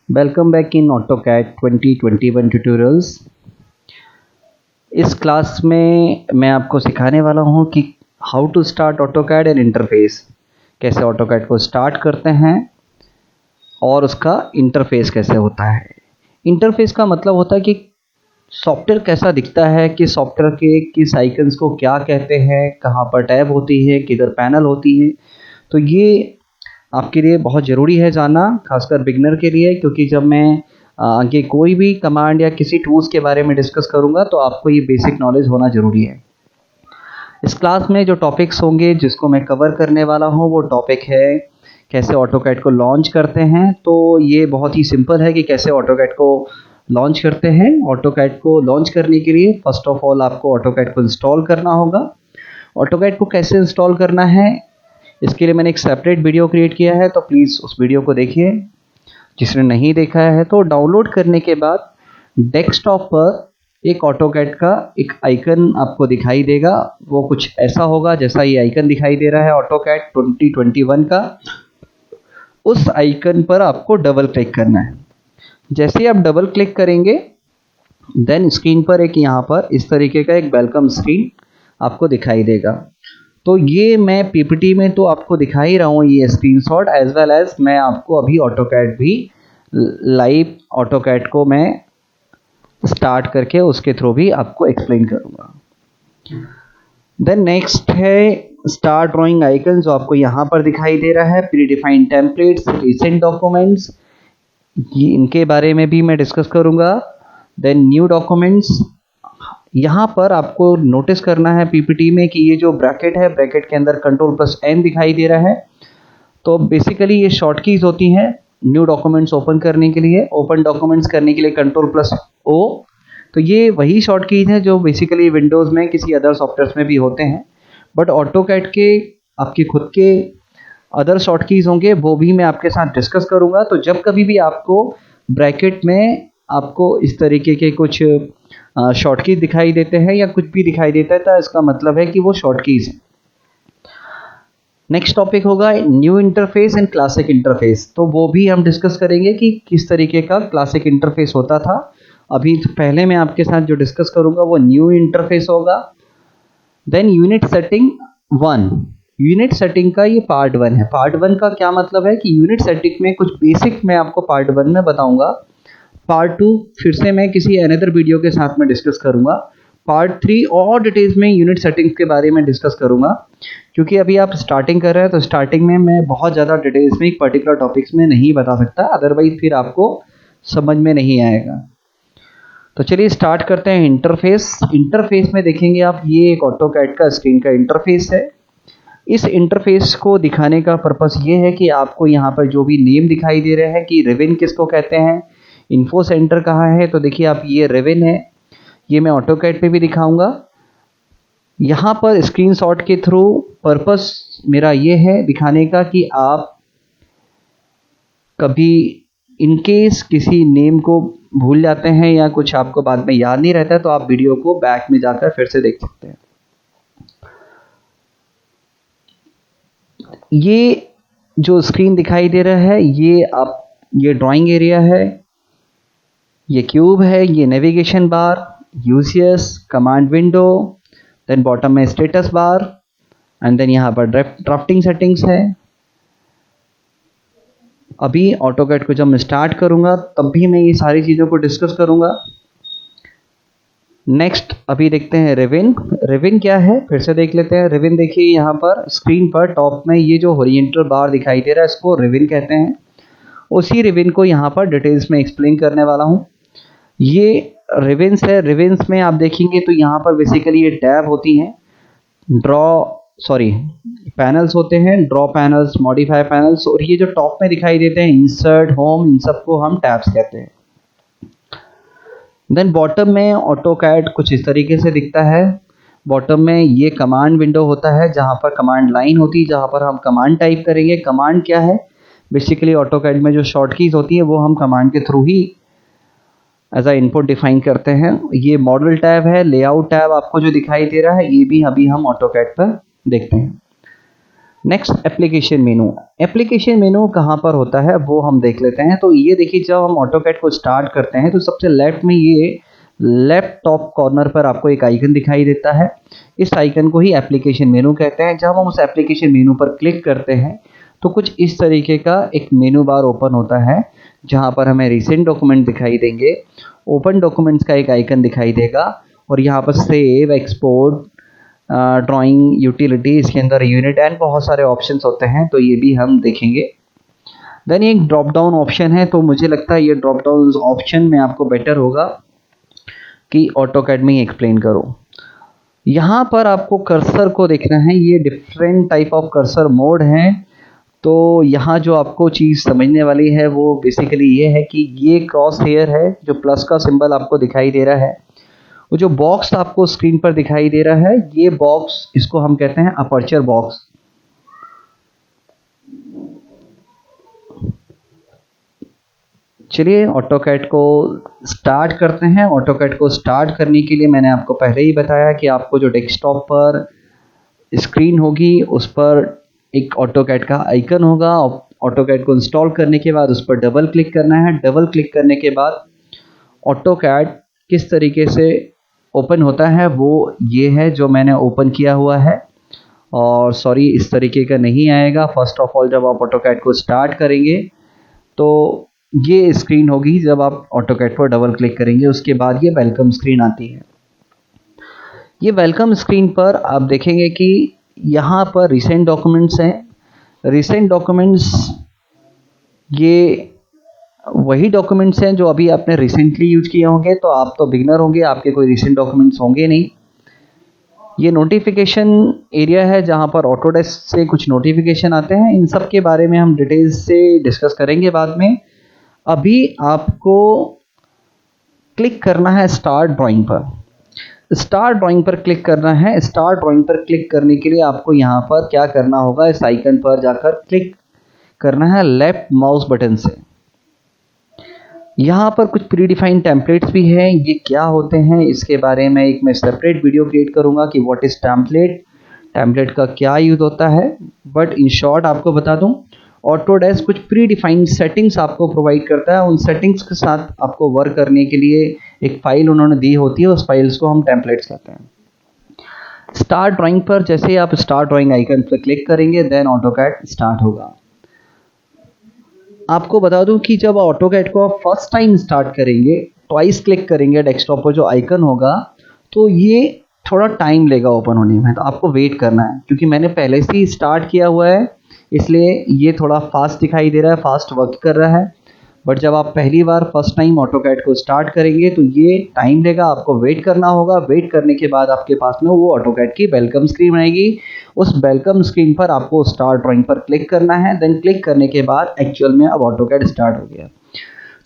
Welcome back in AutoCAD 2021 tutorials. इस class में मैं आपको सिखाने वाला हूं कि how to start AutoCAD and interface, कैसे AutoCAD को स्टार्ट करते हैं और उसका इंटरफेस कैसे होता है। इंटरफेस का मतलब होता है कि सॉफ्टवेयर कैसा दिखता है, कि सॉफ्टवेयर के किस आइकन्स को क्या कहते हैं, कहाँ पर टैब होती है, किधर पैनल होती है। तो ये आपके लिए बहुत ज़रूरी है जानना, खासकर बिगनर के लिए, क्योंकि जब मैं आगे कोई भी कमांड या किसी टूल्स के बारे में डिस्कस करूंगा तो आपको ये बेसिक नॉलेज होना ज़रूरी है। इस क्लास में जो टॉपिक्स होंगे जिसको मैं कवर करने वाला हूँ वो टॉपिक है कैसे AutoCAD को लॉन्च करते हैं। तो ये बहुत ही सिंपल है कि कैसे AutoCAD को लॉन्च करते हैं। AutoCAD को लॉन्च करने के लिए फर्स्ट ऑफ ऑल आपको AutoCAD को इंस्टॉल करना होगा। AutoCAD को कैसे इंस्टॉल करना है इसके लिए मैंने एक सेपरेट वीडियो क्रिएट किया है, तो प्लीज़ उस वीडियो को देखिए। जिसने नहीं देखा है तो डाउनलोड करने के बाद डेस्कटॉप पर एक AutoCAD का एक आइकन आपको दिखाई देगा। वो कुछ ऐसा होगा जैसा ये आइकन दिखाई दे रहा है AutoCAD 2021 का। उस आइकन पर आपको डबल क्लिक करना है। जैसे ही आप डबल क्लिक करेंगे देन स्क्रीन पर एक यहाँ पर इस तरीके का एक वेलकम स्क्रीन आपको दिखाई देगा। तो ये मैं पीपीटी में तो आपको दिखा ही रहा हूँ ये स्क्रीनशॉट, एज वेल एज मैं आपको अभी AutoCAD भी लाइव AutoCAD को मैं स्टार्ट करके उसके थ्रू भी आपको एक्सप्लेन करूँगा। देन नेक्स्ट है स्टार ड्राइंग आइकन, जो आपको यहाँ पर दिखाई दे रहा है। Pre defined templates, recent documents, ये इनके बारे में भी मैं डिस्कस करूँगा। देन न्यू डॉक्यूमेंट्स, यहाँ पर आपको नोटिस करना है पीपीटी में कि ये जो ब्रैकेट है, ब्रैकेट के अंदर Ctrl+N दिखाई दे रहा है। तो बेसिकली ये शॉर्ट कीज होती हैं न्यू डॉक्यूमेंट्स ओपन करने के लिए। ओपन डॉक्यूमेंट्स करने के लिए Ctrl+O। तो ये वही शॉर्ट कीज हैं जो बेसिकली विंडोज़ में किसी अदर सॉफ्टवेयर में भी होते हैं, बट AutoCAD के आपके खुद के अदर शॉर्ट कीज होंगे, वो भी मैं आपके साथ डिस्कस करूँगा। तो जब कभी भी आपको ब्रैकेट में आपको इस तरीके के कुछ शॉर्ट कीज दिखाई देते हैं या कुछ भी दिखाई देता है तो इसका मतलब है कि वो शॉर्ट कीज है। नेक्स्ट टॉपिक होगा new interface and classic interface. तो वो भी हम डिस्कस करेंगे कि किस तरीके का क्लासिक इंटरफेस होता था। अभी तो पहले मैं आपके साथ जो डिस्कस करूंगा वो न्यू इंटरफेस होगा। Then unit setting 1, unit setting का ये पार्ट 1 है। पार्ट 1 का क्या मतलब है कि यूनिट सेटिंग में कुछ बेसिक मैं आपको पार्ट 1 में बताऊंगा। पार्ट 2 फिर से मैं किसी अनदर वीडियो के साथ में डिस्कस करूंगा। पार्ट 3 और डिटेल्स में यूनिट सेटिंग्स के बारे में डिस्कस करूंगा, क्योंकि अभी आप स्टार्टिंग कर रहे हैं तो स्टार्टिंग में मैं बहुत ज़्यादा डिटेल्स में एक पर्टिकुलर टॉपिक्स में नहीं बता सकता, अदरवाइज फिर आपको समझ में नहीं आएगा। तो चलिए स्टार्ट करते हैं। इंटरफेस, इंटरफेस में देखेंगे आप ये एक AutoCAD का स्क्रीन का इंटरफेस है। इस इंटरफेस को दिखाने का पर्पस ये है कि आपको यहाँ पर जो भी नेम दिखाई दे रहे हैं कि रिविन किसको कहते हैं, इन्फो सेंटर कहाँ है, तो देखिए आप ये रिविन है, ये मैं AutoCAD पे भी दिखाऊंगा। यहाँ पर स्क्रीनशॉट के थ्रू पर्पस मेरा ये है दिखाने का कि आप कभी इनकेस किसी नेम को भूल जाते हैं या कुछ आपको बाद में याद नहीं रहता है तो आप वीडियो को बैक में जाकर फिर से देख सकते हैं। ये जो स्क्रीन दिखाई दे रहा है ये ड्राइंग एरिया है, ये क्यूब है, ये navigation bar, UCS, command window, then bottom में स्टेटस बार, एंड देन यहाँ पर ड्राफ्टिंग सेटिंग्स है। अभी AutoCAD को जब मैं स्टार्ट करूँगा तब भी मैं ये सारी चीज़ों को डिस्कस करूँगा। नेक्स्ट अभी देखते हैं रिविन। रिविन क्या है फिर से देख लेते हैं। रिविन देखिए यहाँ पर स्क्रीन पर टॉप में ये जो हॉरिजॉन्टल बार दिखाई दे रहा है इसको रिविन कहते हैं। उसी रिविन को यहाँ पर डिटेल्स में एक्सप्लेन करने वाला हूँ। ये रिविन्स है। रिविन्स में आप देखेंगे तो यहाँ पर बेसिकली ये टैब होती हैं, पैनल्स होते हैं, ड्रॉ पैनल्स, मॉडिफाई पैनल्स, और ये जो टॉप में दिखाई देते हैं इंसर्ट, होम, इन सबको हम टैब्स कहते हैं। देन बॉटम में AutoCAD कुछ इस तरीके से दिखता है। बॉटम में ये कमांड विंडो होता है जहाँ पर कमांड लाइन होती है, जहाँ पर हम कमांड टाइप करेंगे। कमांड क्या है, बेसिकली AutoCAD में जो शॉर्ट कीज होती है वो हम कमांड के थ्रू ही एज अ इनपुट डिफाइन करते हैं। ये मॉडल टैब है। लेआउट टैब आपको जो दिखाई दे रहा है ये भी अभी हम AutoCAD पर देखते हैं। नेक्स्ट एप्लीकेशन मेनू। एप्लीकेशन मेनू कहाँ पर होता है वो हम देख लेते हैं। तो ये देखिए, जब हम ऑटोकैड को स्टार्ट करते हैं तो सबसे लेफ्ट में ये लेफ्ट टॉप कॉर्नर पर आपको एक आइकन दिखाई देता है। इस आइकन को ही एप्लीकेशन मेनू कहते हैं। जब हम उस एप्लीकेशन मेनू पर क्लिक करते हैं तो कुछ इस तरीके का एक मेनू बार ओपन होता है, जहाँ पर हमें रिसेंट डॉक्यूमेंट दिखाई देंगे, ओपन डॉक्यूमेंट्स का एक आइकन दिखाई देगा और यहाँ पर सेव, एक्सपोर्ट, ड्राइंग, यूटिलिटी, इसके अंदर यूनिट एंड बहुत सारे ऑप्शंस होते हैं, तो ये भी हम देखेंगे। देन एक ड्रॉप डाउन ऑप्शन है, तो मुझे लगता है ये ड्रॉप डाउन ऑप्शन में आपको बेटर होगा कि ऑटोकैड में ही एक्सप्लेन करो। यहाँ पर आपको कर्सर को देखना है, ये different type of cursor mode हैं। तो यहाँ जो आपको चीज़ समझने वाली है वो बेसिकली ये है कि ये क्रॉस हेयर है, जो प्लस का सिंबल आपको दिखाई दे रहा है, वो जो बॉक्स आपको स्क्रीन पर दिखाई दे रहा है, ये बॉक्स, इसको हम कहते हैं अपर्चर बॉक्स। चलिए ऑटोकैड को स्टार्ट करते हैं। ऑटोकैड को स्टार्ट करने के लिए मैंने आपको पहले ही बताया कि आपको जो डेस्कटॉप पर स्क्रीन होगी उस पर एक ऑटोकैड का आइकन होगा। ऑटोकैड को इंस्टॉल करने के बाद उस पर डबल क्लिक करना है। डबल क्लिक करने के बाद ऑटोकैड किस तरीके से ओपन होता है वो ये है जो मैंने ओपन किया हुआ है। और सॉरी, इस तरीके का नहीं आएगा। फर्स्ट ऑफ ऑल जब आप ऑटोकैड को स्टार्ट करेंगे तो ये स्क्रीन होगी, जब आप ऑटोकैड पर डबल क्लिक करेंगे उसके बाद ये वेलकम स्क्रीन आती है। ये वेलकम स्क्रीन पर आप देखेंगे कि यहाँ पर रिसेंट डॉक्यूमेंट्स हैं। रिसेंट डॉक्यूमेंट्स ये वही डॉक्यूमेंट्स हैं जो अभी आपने रिसेंटली यूज किए होंगे। तो आप तो बिगनर होंगे, आपके कोई रिसेंट डॉक्यूमेंट्स होंगे नहीं। ये नोटिफिकेशन एरिया है जहाँ पर ऑटोडेस्क से कुछ नोटिफिकेशन आते हैं। इन सब के बारे में हम डिटेल्स से डिस्कस करेंगे बाद में। अभी आपको क्लिक करना है स्टार्ट ड्राइंग पर। स्टार्ट ड्राइंग पर क्लिक करना है। स्टार्ट ड्राइंग पर क्लिक करने के लिए आपको यहाँ पर क्या करना होगा, इस आइकन पर जाकर क्लिक करना है लेफ्ट माउस बटन से। यहाँ पर कुछ प्री डिफाइंड टेम्पलेट्स भी हैं। ये क्या होते हैं इसके बारे में एक मैं सेपरेट वीडियो क्रिएट करूँगा कि व्हाट इज़ टेम्पलेट, टेम्पलेट का क्या यूज़ होता है। बट इन शॉर्ट आपको बता दूँ, ऑटोडेस्क कुछ प्री डिफाइंड सेटिंग्स आपको प्रोवाइड करता है। उन सेटिंग्स के साथ आपको वर्क करने के लिए एक फाइल उन्होंने दी होती है, उस फाइल्स को हम टेम्पलेट्स कहते हैं। स्टार्ट ड्राइंग पर जैसे ही आप स्टार्ट ड्राइंग आइकन पर क्लिक करेंगे देन ऑटोकैड स्टार्ट होगा। आपको बता दूं कि जब ऑटोकैड को आप फर्स्ट टाइम स्टार्ट करेंगे, ट्वाइस क्लिक करेंगे डेस्कटॉप पर जो आइकन होगा, तो ये थोड़ा टाइम लेगा ओपन होने में। तो आपको वेट करना है, क्योंकि मैंने पहले से ही स्टार्ट किया हुआ है इसलिए ये थोड़ा फास्ट दिखाई दे रहा है, फास्ट वर्क कर रहा है। बट जब आप पहली बार फर्स्ट टाइम ऑटोकैड को स्टार्ट करेंगे तो ये टाइम लेगा, आपको वेट करना होगा। वेट करने के बाद आपके पास में वो ऑटोकैड की वेलकम स्क्रीन आएगी। उस वेलकम स्क्रीन पर आपको स्टार्ट ड्राइंग पर क्लिक करना है। देन क्लिक करने के बाद एक्चुअल में अब ऑटोकैड स्टार्ट हो गया।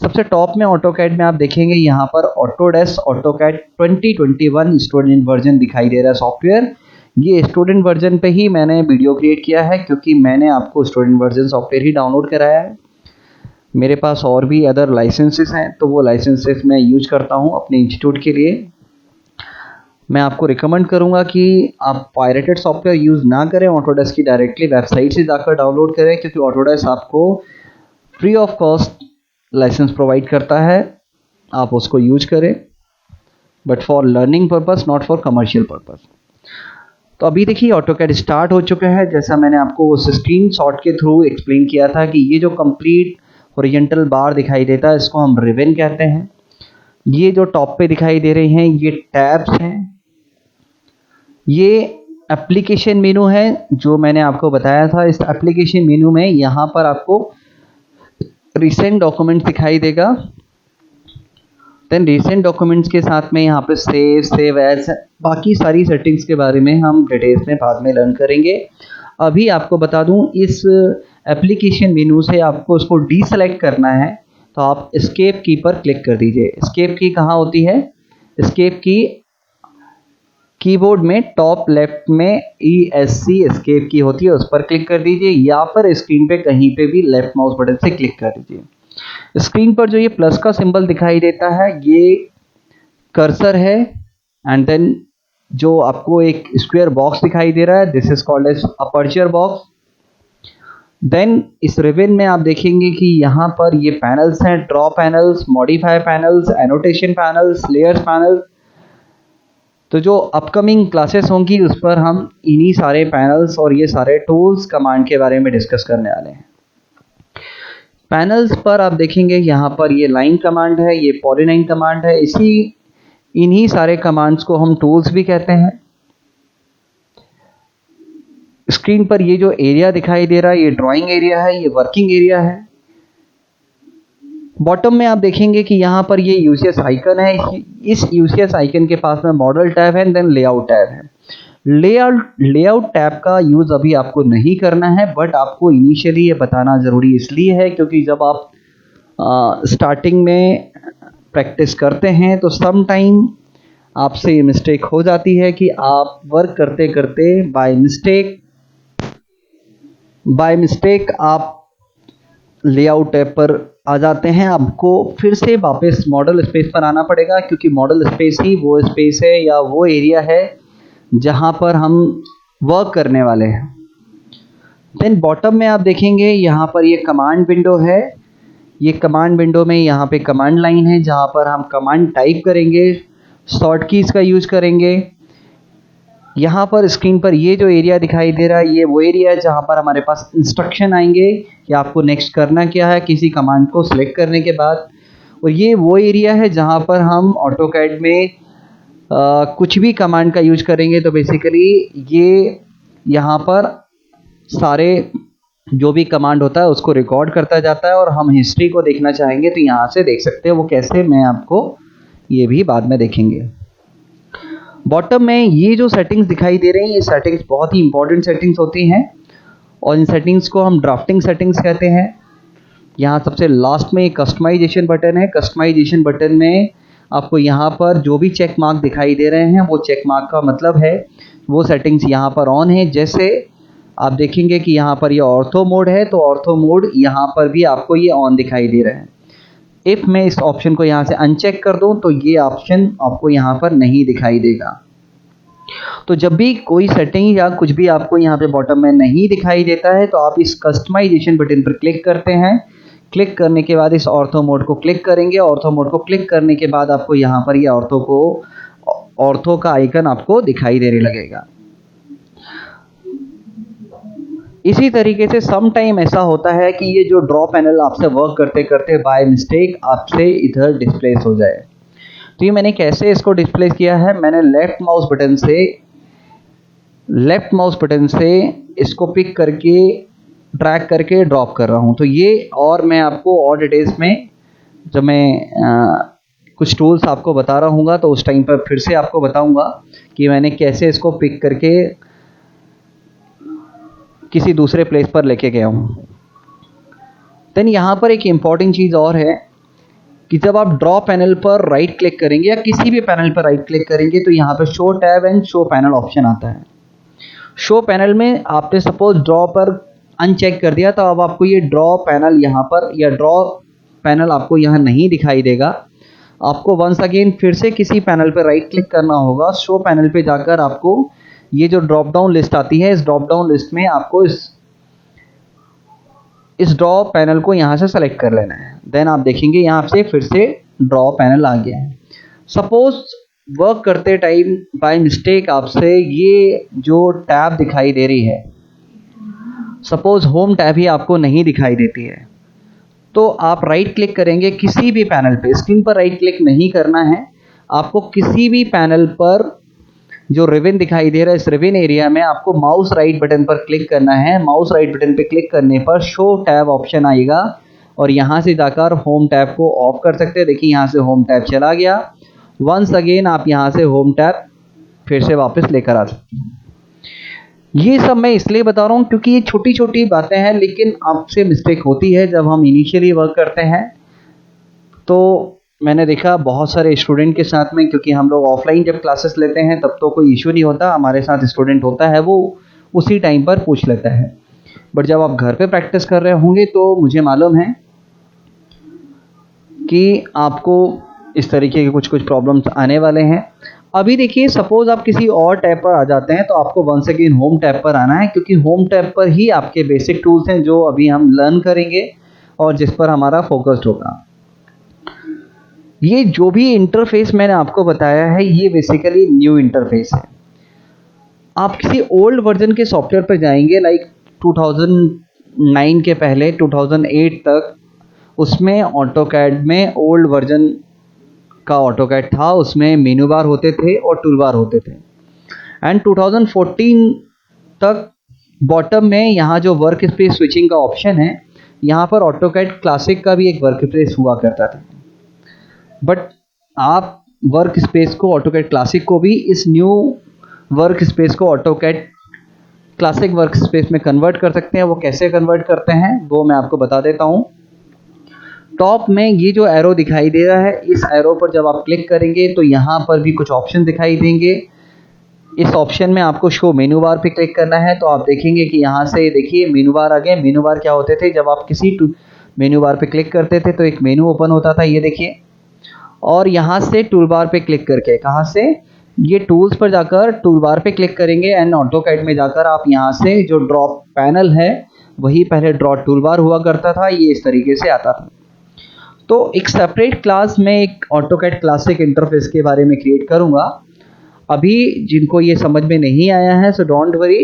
सबसे टॉप में ऑटोकैड में आप देखेंगे यहाँ पर ऑटोडेस्क ऑटोकैड 2021 स्टूडेंट वर्जन दिखाई दे रहा है सॉफ्टवेयर। ये स्टूडेंट वर्जन पे ही मैंने वीडियो क्रिएट किया है, क्योंकि मैंने आपको स्टूडेंट वर्जन सॉफ्टवेयर ही डाउनलोड कराया है। मेरे पास और भी अदर लाइसेंसेस हैं, तो वो लाइसेंसेस मैं यूज करता हूँ अपने इंस्टीट्यूट के लिए। मैं आपको रिकमेंड करूँगा कि आप पायरेटेड सॉफ्टवेयर यूज़ ना करें, ऑटोडेस्क की डायरेक्टली वेबसाइट से जाकर डाउनलोड करें, क्योंकि ऑटोडेस्क आपको free of cost license provide करता है। आप उसको यूज करें, but for learning purpose, not for commercial purpose. तो अभी देखिए ऑटोकैड स्टार्ट हो चुका है। जैसा मैंने आपको उस स्क्रीन शॉट के थ्रू एक्सप्लेन किया था कि ये जो कंप्लीट हॉरिजॉन्टल बार दिखाई देता है इसको हम रिबन कहते हैं। ये जो टॉप पे दिखाई दे रहे हैं ये टैब्स हैं। ये एप्लीकेशन मेनू है जो मैंने आपको बताया था। इस एप्लीकेशन मेनू में यहाँ पर आपको रिसेंट डॉक्यूमेंट्स दिखाई देगा। देन रिसेंट डॉक्यूमेंट्स के साथ में यहाँ पे सेव एज, बाकी सारी सेटिंग्स के बारे में हम डिटेल्स में बाद में लर्न करेंगे। अभी आपको बता दूं, इस एप्लीकेशन मेनू से आपको उसको डीसेलेक्ट करना है, तो आप एस्केप की पर क्लिक कर दीजिए। एस्केप की कहाँ होती है? एस्केप की कीबोर्ड में टॉप लेफ्ट में ESC एस्केप की होती है, उस पर क्लिक कर दीजिए, या फिर स्क्रीन पे कहीं पे भी लेफ्ट माउस बटन से क्लिक कर दीजिए। स्क्रीन पर जो ये प्लस का सिंबल दिखाई देता है ये कर्सर है। एंड देन जो आपको एक स्क्वायर बॉक्स दिखाई दे रहा है, this is called as aperture box. Then इस रिबन में आप देखेंगे कि यहाँ पर ये पैनल्स हैं, draw panels, modify panels, annotation panels, layers panel. तो जो अपकमिंग क्लासेस होंगी उस पर हम इन्हीं सारे पैनल्स और ये सारे टूल्स कमांड के बारे में डिस्कस करने वाले हैं। पैनल्स पर आप देखेंगे यहाँ पर ये लाइन कमांड है, ये पॉलीलाइन कमांड है, इन्हीं सारे कमांड्स को हम टूल्स भी कहते हैं। स्क्रीन पर ये जो एरिया दिखाई दे रहा है ये ड्राइंग एरिया है, ये वर्किंग एरिया है। बॉटम में आप देखेंगे कि यहाँ पर ये यूसीएस आइकन है, इस यूसीएस आइकन के पास में मॉडल टैब है, देन लेआउट टैब है। लेआउट टैब का यूज़ अभी आपको नहीं करना है, बट आपको इनिशियली ये बताना ज़रूरी इसलिए है क्योंकि जब आप स्टार्टिंग में प्रैक्टिस करते हैं तो सम टाइम आपसे ये मिस्टेक हो जाती है कि आप वर्क करते करते बाय मिस्टेक आप लेआउट टैब पर आ जाते हैं। आपको फिर से वापस मॉडल स्पेस पर आना पड़ेगा क्योंकि मॉडल स्पेस ही वो स्पेस है या वो एरिया है जहां पर हम वर्क करने वाले हैं। देन बॉटम में आप देखेंगे यहाँ पर ये कमांड विंडो है। ये कमांड विंडो में यहाँ पे कमांड लाइन है जहाँ पर हम कमांड टाइप करेंगे, शॉर्ट कीज़ का यूज़ करेंगे। यहाँ पर स्क्रीन पर ये जो एरिया दिखाई दे रहा है ये वो एरिया है जहाँ पर हमारे पास इंस्ट्रक्शन आएंगे कि आपको नेक्स्ट करना क्या है किसी कमांड को सिलेक्ट करने के बाद। और ये वो एरिया है जहाँ पर हम ऑटोकैड में कुछ भी कमांड का यूज करेंगे तो बेसिकली ये यहाँ पर सारे जो भी कमांड होता है उसको रिकॉर्ड करता जाता है और हम हिस्ट्री को देखना चाहेंगे तो यहाँ से देख सकते हैं। वो कैसे, मैं आपको ये भी बाद में देखेंगे। बॉटम में ये जो सेटिंग्स दिखाई दे रही हैं ये सेटिंग्स बहुत ही इंपॉर्टेंट सेटिंग्स होती हैं और इन सेटिंग्स को हम ड्राफ्टिंग सेटिंग्स कहते हैं। यहाँ सबसे लास्ट में कस्टमाइजेशन बटन है। कस्टमाइजेशन बटन में आपको यहाँ पर जो भी चेक मार्क दिखाई दे रहे हैं वो चेक मार्क का मतलब है वो सेटिंग्स यहाँ पर ऑन है। जैसे आप देखेंगे कि यहाँ पर ये ऑर्थो मोड है तो ऑर्थो मोड यहाँ पर भी आपको ये ऑन दिखाई दे रहा है। इफ़ मैं इस ऑप्शन को यहाँ से अनचेक कर दूँ तो ये ऑप्शन आपको यहाँ पर नहीं दिखाई देगा। तो जब भी कोई सेटिंग या कुछ भी आपको यहाँ पे बॉटम में नहीं दिखाई देता है तो आप इस कस्टमाइजेशन बटन पर क्लिक करते हैं। क्लिक करने के बाद इस ऑर्थो मोड को क्लिक करेंगे। ऑर्थो मोड को क्लिक करने के बाद आपको यहाँ पर ये ऑर्थो का आइकन आपको दिखाई देने लगेगा। इसी तरीके से सम टाइम ऐसा होता है कि ये जो ड्रॉ पैनल आपसे वर्क करते करते बाय मिस्टेक आपसे इधर डिस्प्लेस हो जाए। तो ये मैंने कैसे इसको डिस्प्लेस किया है, मैंने लेफ्ट माउस बटन से इसको पिक करके ड्रैग करके ड्रॉप कर रहा हूँ। तो ये और मैं आपको और डिटेल्स में जब मैं कुछ टूल्स आपको बता रहा हूँ तो उस टाइम पर फिर से आपको बताऊँगा कि मैंने कैसे इसको पिक करके किसी दूसरे प्लेस पर लेके गया हूँ। देन यहाँ पर एक इम्पॉर्टेंट चीज़ और है कि जब आप ड्रॉ पैनल पर राइट क्लिक करेंगे या किसी भी पैनल पर राइट क्लिक करेंगे तो यहाँ पर show tab and show panel option आता है। शो पैनल में आपने सपोज ड्रॉ पर अनचेक कर दिया तो अब आपको ये ड्रॉ पैनल यहाँ पर या ड्रॉ पैनल आपको यहाँ नहीं दिखाई देगा। आपको वंस अगेन फिर से किसी पैनल पर राइट क्लिक करना होगा। शो पैनल पे जाकर आपको ये जो ड्रॉप डाउन लिस्ट आती है इस ड्रॉप डाउन लिस्ट में आपको इस ड्रॉ पैनल को यहाँ से सेलेक्ट कर लेना है। देन आप देखेंगे यहाँ से फिर से ड्रॉ पैनल आ गया है। सपोज वर्क करते टाइम बाय मिस्टेक आपसे ये जो टैब दिखाई दे रही है, सपोज होम टैब ही आपको नहीं दिखाई देती है तो आप राइट क्लिक करेंगे किसी भी पैनल पे। स्क्रीन पर राइट क्लिक नहीं करना है, आपको किसी भी पैनल पर जो रिबन दिखाई दे रहा है इस रिबन एरिया में आपको माउस राइट बटन पर क्लिक करना है। माउस राइट बटन पर क्लिक करने पर शो टैब ऑप्शन आएगा और यहाँ से जाकर होम टैब को ऑफ कर सकते हैं। देखिए यहाँ से होम टैब चला गया। वंस अगेन आप यहाँ से होम टैब फिर से वापस लेकर आ सकते हैं। ये सब मैं इसलिए बता रहा हूँ क्योंकि ये छोटी छोटी बातें हैं लेकिन आपसे मिस्टेक होती है जब हम इनिशियली वर्क करते हैं। तो मैंने देखा बहुत सारे स्टूडेंट के साथ में, क्योंकि हम लोग ऑफलाइन जब क्लासेस लेते हैं तब तो कोई इशू नहीं होता, हमारे साथ स्टूडेंट होता है वो उसी टाइम पर पूछ लेता है। बट जब आप घर पे प्रैक्टिस कर रहे होंगे तो मुझे मालूम है कि आपको इस तरीके के कुछ प्रॉब्लम्स आने वाले हैं। अभी देखिए सपोज आप किसी और टैब पर आ जाते हैं तो आपको वंस अगेन होम टैब पर आना है, क्योंकि होम टैब पर ही आपके बेसिक टूल्स हैं जो अभी हम लर्न करेंगे और जिस पर हमारा फोकस्ड होगा। ये जो भी इंटरफेस मैंने आपको बताया है ये बेसिकली न्यू इंटरफेस है। आप किसी ओल्ड वर्जन के सॉफ्टवेयर पर जाएंगे लाइक 2009 के पहले 2008 तक, उसमें ऑटोकैड में ओल्ड वर्जन का ऑटोकैड था, उसमें मेनू बार होते थे और टूल बार होते थे। एंड 2014 तक बॉटम में यहाँ जो वर्क स्पेस स्विचिंग का ऑप्शन है, यहाँ पर ऑटोकैड क्लासिक का भी एक वर्क स्पेस हुआ करता था। बट आप वर्क स्पेस को ऑटोकैड क्लासिक को भी इस न्यू वर्क स्पेस को ऑटोकैड क्लासिक वर्क स्पेस में कन्वर्ट कर सकते हैं। वो कैसे कन्वर्ट करते हैं वो मैं आपको बता देता हूँ। टॉप में ये जो एरो दिखाई दे रहा है, इस एरो पर जब आप क्लिक करेंगे तो यहाँ पर भी कुछ ऑप्शन दिखाई देंगे। इस ऑप्शन में आपको शो मेनू बार पे क्लिक करना है, तो आप देखेंगे कि यहाँ से देखिए मेनू बार आ गए। मेनू बार क्या होते थे, जब आप किसी मेनू बार पे क्लिक करते थे तो एक मेनू ओपन होता था, ये देखिए। और यहाँ से टूल बार पे क्लिक करके, कहाँ से, ये टूल्स पर जाकर टूल बार पे क्लिक करेंगे एंड ऑटोकैड में जाकर आप यहाँ से जो ड्रॉप पैनल है, वही पहले ड्रॉ टूल बार हुआ करता था, ये इस तरीके से आता था। तो एक सेपरेट क्लास में एक ऑटोकैड क्लासिक इंटरफेस के बारे में क्रिएट करूँगा। अभी जिनको ये समझ में नहीं आया है सो डोंट वरी,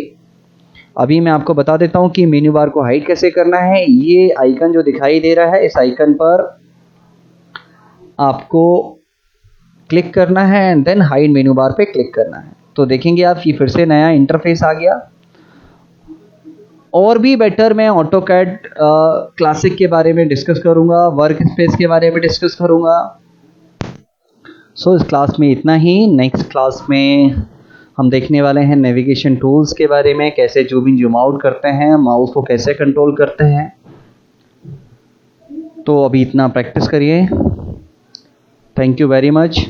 अभी मैं आपको बता देता हूँ कि मेन्यू बार को हाइड कैसे करना है। ये आइकन जो दिखाई दे रहा है, इस आइकन पर आपको क्लिक करना है and then hide menu bar पे क्लिक करना है। तो देखेंगे आप ये फिर से नया इंटरफेस आ गया। और भी बेटर मैं ऑटोकैड क्लासिक के बारे में डिस्कस करूँगा, वर्क स्पेस के बारे में डिस्कस करूँगा। सो इस क्लास में इतना ही। नेक्स्ट क्लास में हम देखने वाले हैं नेविगेशन टूल्स के बारे में, कैसे जूम इन जूम आउट करते हैं, माउस को कैसे कंट्रोल करते हैं। तो अभी इतना प्रैक्टिस करिए। Thank you very much.